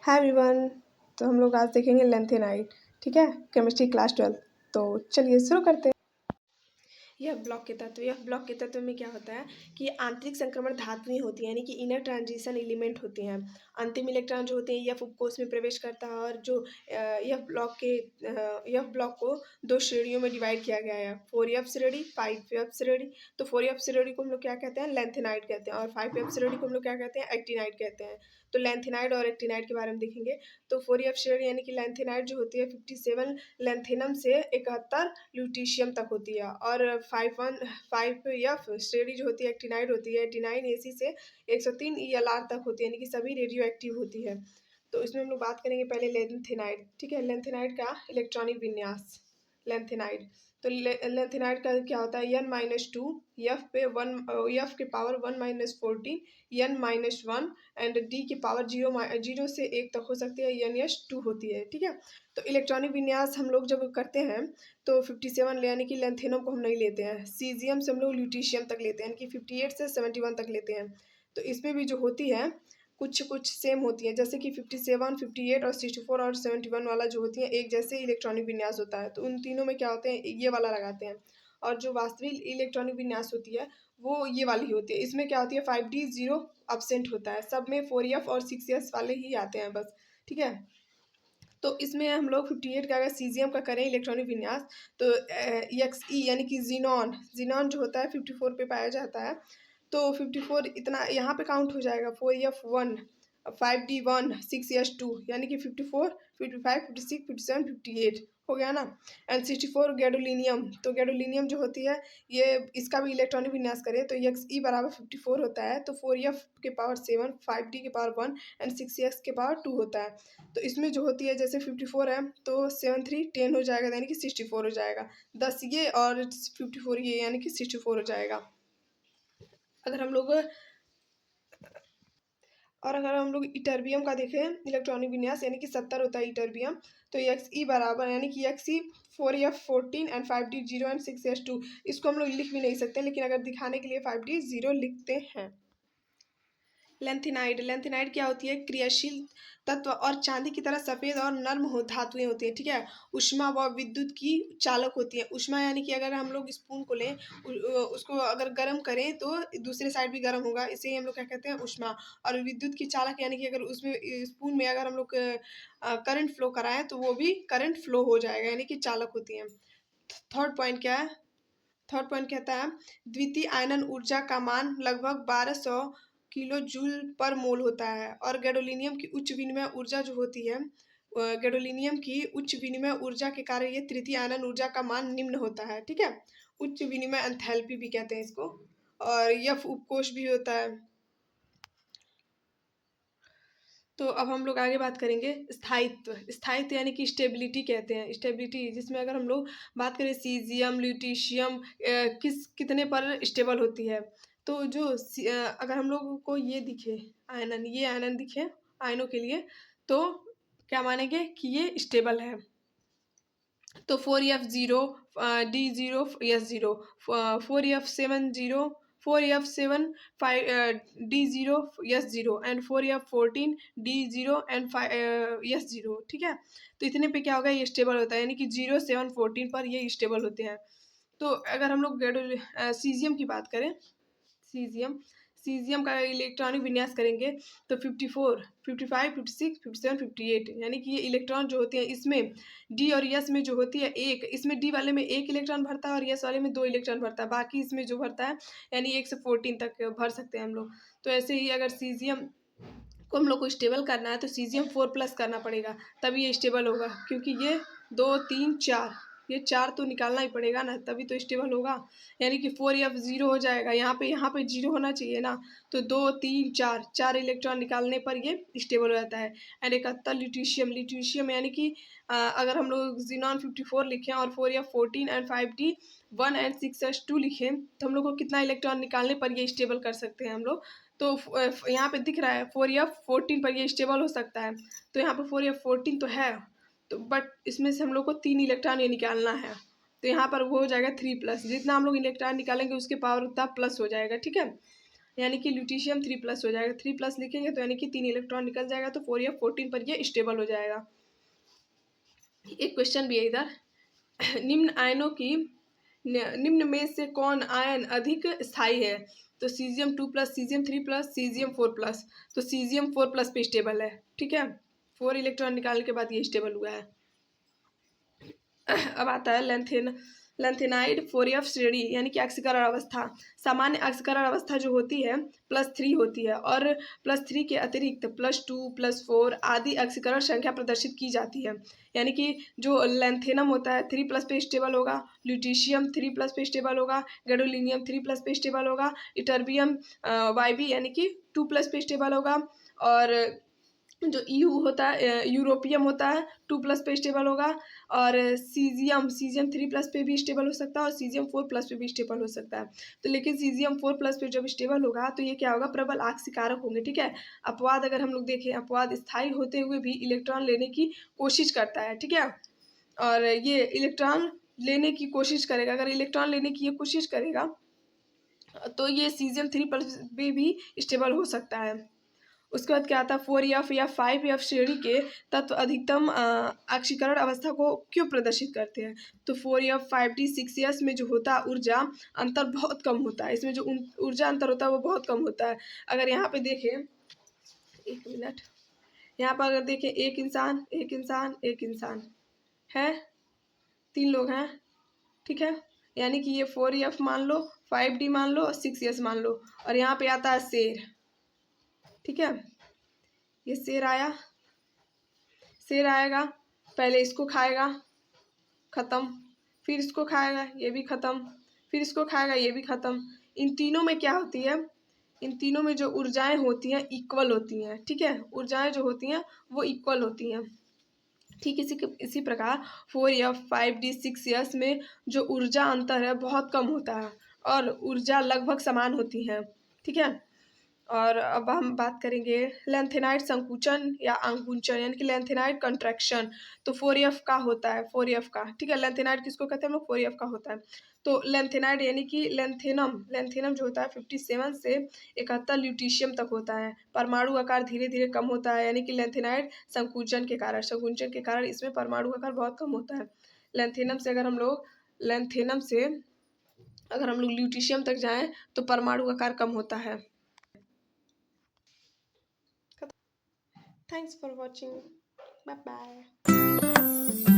Hi everyone. तो हम लोग आज देखेंगे लेंथेनाइट। ठीक है, केमिस्ट्री क्लास 12। तो चलिए शुरू करते हैं। यह ब्लॉक के तत्व में क्या होता है कि आंतरिक संक्रमण धातुएं होती हैं, यानी कि इनर ट्रांजिशन एलिमेंट होती हैं। अंतिम इलेक्ट्रॉन जो होते हैं यह उपकोष में प्रवेश करता है और जो यह ब्लॉक को दो श्रेणियों में डिवाइड किया गया है, 4f श्रेणी, 5f श्रेणी। तो 4f श्रेणी को हम लोग क्या कहते हैं, लेंथेनाइट कहते हैं, और 5f श्रेणी को हम लोग क्या कहते हैं, एक्टिनाइट कहते हैं। तो लेंथेनाइट और एक्टिनाइट के बारे में देखेंगे। तो 4f श्रेणी यानी कि लेंथेनाइट जो होती है 57 लेंथेनम से 71 ल्यूटीशियम तक होती है, और 5f श्रेणी जो होती है एक्टिनाइड होती है 89 AC से 103 ELR तक होती है, यानी कि सभी रेडियो एक्टिव होती है। तो इसमें हम लोग बात करेंगे पहले लेंथेनाइड। ठीक है, लेंथेनाइड का इलेक्ट्रॉनिक विन्यास। लेंथेनाइड तो लेंथेनाइड का क्या होता है, n-2 एफ पे 1 एफ के पावर 1-14 n-1 एंड डी की पावर 0 से 1 तक हो सकती है, ns2 होती है। ठीक है, तो इलेक्ट्रॉनिक विन्यास हम लोग जब करते हैं तो 57 यानी कि लेंथेनम को हम नहीं लेते हैं, सीजियम से हम लोग ल्यूटीशियम तक लेते हैं, यानी कि 58 से 71 तक लेते हैं। तो इसमें भी जो होती है कुछ कुछ सेम होती है, जैसे कि 57, 58 और 64 और 71 वाला जो होती है एक जैसे इलेक्ट्रॉनिक विन्यास होता है। तो उन तीनों में क्या होते हैं, ये वाला लगाते हैं। और जो वास्तविक इलेक्ट्रॉनिक विन्यास होती है वो ये वाली होती है। इसमें क्या होती है, 5d 0 अब्सेंट होता है, सब में 4f और 6s वाले ही आते हैं बस। ठीक है, तो इसमें हम लोग 58 का अगर सीजियम का करें इलेक्ट्रॉनिक विन्यास तो एक्स यानी कि जीनॉन जो होता है 54 पे पाया जाता है। तो 54 इतना यहाँ पे काउंट हो जाएगा, 4f1, 5d1, 6s2, यानी कि 54, 55, 56, 57, 58 हो गया ना। And 64 gadolinium. तो गैडोलिनियम जो होती है ये इसका भी इलेक्ट्रॉनिक विन्यास करें तो एक्स ई बराबर 54 होता है, तो 4f के पावर 7, 5d के पावर 1 एंड 6s के पावर 2 होता है। तो इसमें जो होती है जैसे 54 है तो 7 3 10 हो जाएगा, यानी कि 64 हो जाएगा। 10 ये और 54 ये, यानी कि 64 हो जाएगा। अगर हम लोग इटर्बियम का देखें इलेक्ट्रॉनिक विन्यास, यानी कि 70 होता है इटर्बियम। तो एक्स ई बराबर यानी कि x E 4f14 and 5d 0 and 6s2। इसको हम लोग लिख भी नहीं सकते, लेकिन अगर दिखाने के लिए 5d 0 लिखते हैं। लेंथेनाइड क्या होती है, क्रियाशील तत्व और चांदी की तरह सफ़ेद और नर्म धातुएं होती हैं। ठीक है, ऊष्मा व विद्युत की चालक होती है। ऊष्मा यानी कि अगर हम लोग स्पून को लें उसको अगर गर्म करें तो दूसरे साइड भी गर्म होगा, इसे ही हम लोग क्या कहते हैं, ऊष्मा। और विद्युत की चालक यानी कि अगर उसमें स्पून में अगर हम लोग करंट फ्लो कराएं तो वो भी करंट फ्लो हो जाएगा, यानी कि चालक होती हैं। थर्ड पॉइंट क्या है, थर्ड पॉइंट कहता है द्वितीय आयनन ऊर्जा का मान लगभग 1200 किलो जूल पर मोल होता है, और गैडोलिनियम की उच्च विनिमय ऊर्जा जो होती है, गैडोलिनियम की उच्च विनिमय ऊर्जा के कारण ये तृतीय आयनन ऊर्जा का मान निम्न होता है। ठीक है, उच्च विनिमय एंथैल्पी भी कहते हैं इसको, और यह उपकोष भी होता है। तो अब हम लोग आगे बात करेंगे स्थायित्व यानी कि स्टेबिलिटी कहते हैं, स्टेबिलिटी जिसमें अगर हम लोग बात करें सीजियम ल्यूटीशियम कितने पर स्टेबल होती है। तो जो अगर हम लोग को ये दिखे आयनन, ये आयनन दिखे आयनों के लिए, तो क्या मानेंगे कि ये स्टेबल है। तो 4f0 d0 s0, 4f7 4f7 5 d0 s0 and 4f14 d0 and 5 s0। ठीक है, तो इतने पे क्या होगा, ये स्टेबल होता है, यानी कि 0 7 14 पर ये स्टेबल होते हैं। तो अगर हम लोग सीजियम की बात करें, सीजियम का इलेक्ट्रॉनिक विन्यास करेंगे तो 54, 55, 56, 57, 58, यानी कि ये इलेक्ट्रॉन जो होते हैं इसमें डी और यस में जो होती है एक, इसमें डी वाले में एक इलेक्ट्रॉन भरता है और यस वाले में 2 इलेक्ट्रॉन भरता है, बाकी इसमें जो भरता है यानी 1 से 14 तक भर सकते हैं हम लोग। तो ऐसे ही अगर सीजियम को हम लोग को स्टेबल करना है तो सीजियम 4+ करना पड़ेगा, तभी ये स्टेबल होगा, क्योंकि ये 2 3 4, ये 4 तो निकालना ही पड़ेगा ना, तभी तो स्टेबल होगा। यानी कि 4f0 हो जाएगा, यहाँ पे 0 होना चाहिए ना, तो 2 3 4 इलेक्ट्रॉन निकालने पर ये स्टेबल हो जाता है। एंड 71 ल्यूटीशियम यानी कि अगर हम लोग जीनॉन 54 लिखें और 4f14 and 5d1 and 6s2 लिखें तो हम लोग को कितना इलेक्ट्रॉन निकालने पर ये स्टेबल कर सकते हैं हम लोग। तो यहाँ पे दिख रहा है 4f14 पर ये स्टेबल हो सकता है, तो यहाँ पर 4f14 तो है, तो बट इसमें से हम लोग को 3 इलेक्ट्रॉन ये निकालना है, तो यहाँ पर वो हो जाएगा 3+, जितना हम लोग इलेक्ट्रॉन निकालेंगे उसके पावर उतना प्लस हो जाएगा। ठीक है, यानी कि ल्यूटीशियम 3+ हो जाएगा। 3+ लिखेंगे तो यानी कि 3 इलेक्ट्रॉन निकल जाएगा, तो 4f14 पर ये स्टेबल हो जाएगा। एक क्वेश्चन भी है इधर निम्न आयनों की निम्न में से कौन आयन अधिक स्थायी है? तो Cesium 2+, Cesium 3+, Cesium 4+। तो Cesium 4+ पे स्टेबल है, ठीक है। 4 इलेक्ट्रॉन निकालने के बाद ये स्टेबल हुआ है। अब आता है लेंथेनाइड 4f श्रेणी यानी कि ऑक्सीकरण अवस्था। सामान्य ऑक्सीकरण अवस्था जो होती है +3 होती है, और +3 के अतिरिक्त +2, +4 आदि ऑक्सीकरण संख्या प्रदर्शित की जाती है। यानी कि जो लेंथेनम होता है 3+ पे स्टेबल होगा, ल्यूटीशियम 3+ पे स्टेबल होगा, गैडोलिनियम 3+ पे स्टेबल होगा, इटर्बियम YB यानी कि 2+ पे स्टेबल होगा, और जो होता है यूरोपियम होता है 2+ पे स्टेबल होगा, और सीजियम 3+ पे भी स्टेबल हो सकता है, और Cesium 4+ पे भी स्टेबल हो सकता है। तो लेकिन Cesium 4+ पे जब स्टेबल होगा तो ये क्या होगा, प्रबल आक्सीकारक होंगे, ठीक है। अपवाद अगर हम लोग देखें, अपवाद स्थायी होते हुए भी इलेक्ट्रॉन लेने की कोशिश करता है, ठीक है। और ये इलेक्ट्रॉन लेने की कोशिश करेगा, अगर इलेक्ट्रॉन लेने की ये कोशिश करेगा तो ये Cesium 3+ पे भी स्टेबल हो सकता है। उसके बाद क्या आता है 4f या 5f श्रेणी के तत्व अधिकतम ऑक्सीकरण अवस्था को क्यों प्रदर्शित करते हैं? तो 4f 5d 6s में जो होता है ऊर्जा अंतर बहुत कम होता है, इसमें जो ऊर्जा अंतर होता है वो बहुत कम होता है। अगर यहाँ पे देखें, एक मिनट, यहाँ पर अगर देखें एक इंसान एक इंसान एक इंसान है, 3 लोग हैं, ठीक है। यानी कि ये 4f मान लो, 5d मान लो और 6s मान लो, और यहाँ पे आता है शेर, ठीक है। ये शेर आया, शेर आएगा, पहले इसको खाएगा, खत्म, फिर इसको खाएगा, ये भी खत्म, फिर इसको खाएगा, ये भी खत्म। इन तीनों में क्या होती है, इन तीनों में जो ऊर्जाएं होती हैं इक्वल होती हैं, ठीक है। ऊर्जाएं जो होती हैं वो इक्वल होती हैं, ठीक। इसी प्रकार 4f 5d 6s में जो ऊर्जा अंतर है बहुत कम होता है, और ऊर्जा लगभग समान होती है, ठीक है। और अब हम बात करेंगे लेंथेनाइड संकुचन या अंकुचन यानी कि लेंथेनाइड कंट्रैक्शन। तो 4f का होता है, 4f का, ठीक है। लेंथेनाइड किसको कहते हैं हम लोग, 4f का होता है। तो लेंथेनाइड यानी कि लेंथेनम जो होता है 57 से 71 ल्यूटीशियम तक होता है। परमाणु आकार धीरे धीरे कम होता है, यानी कि लेंथेनाइड संकुचन के कारण इसमें परमाणु आकार बहुत कम होता है। लेंथेनम से अगर हम लोग ल्यूटीशियम तक जाएं तो परमाणु आकार कम होता है। Thanks for watching. Bye bye.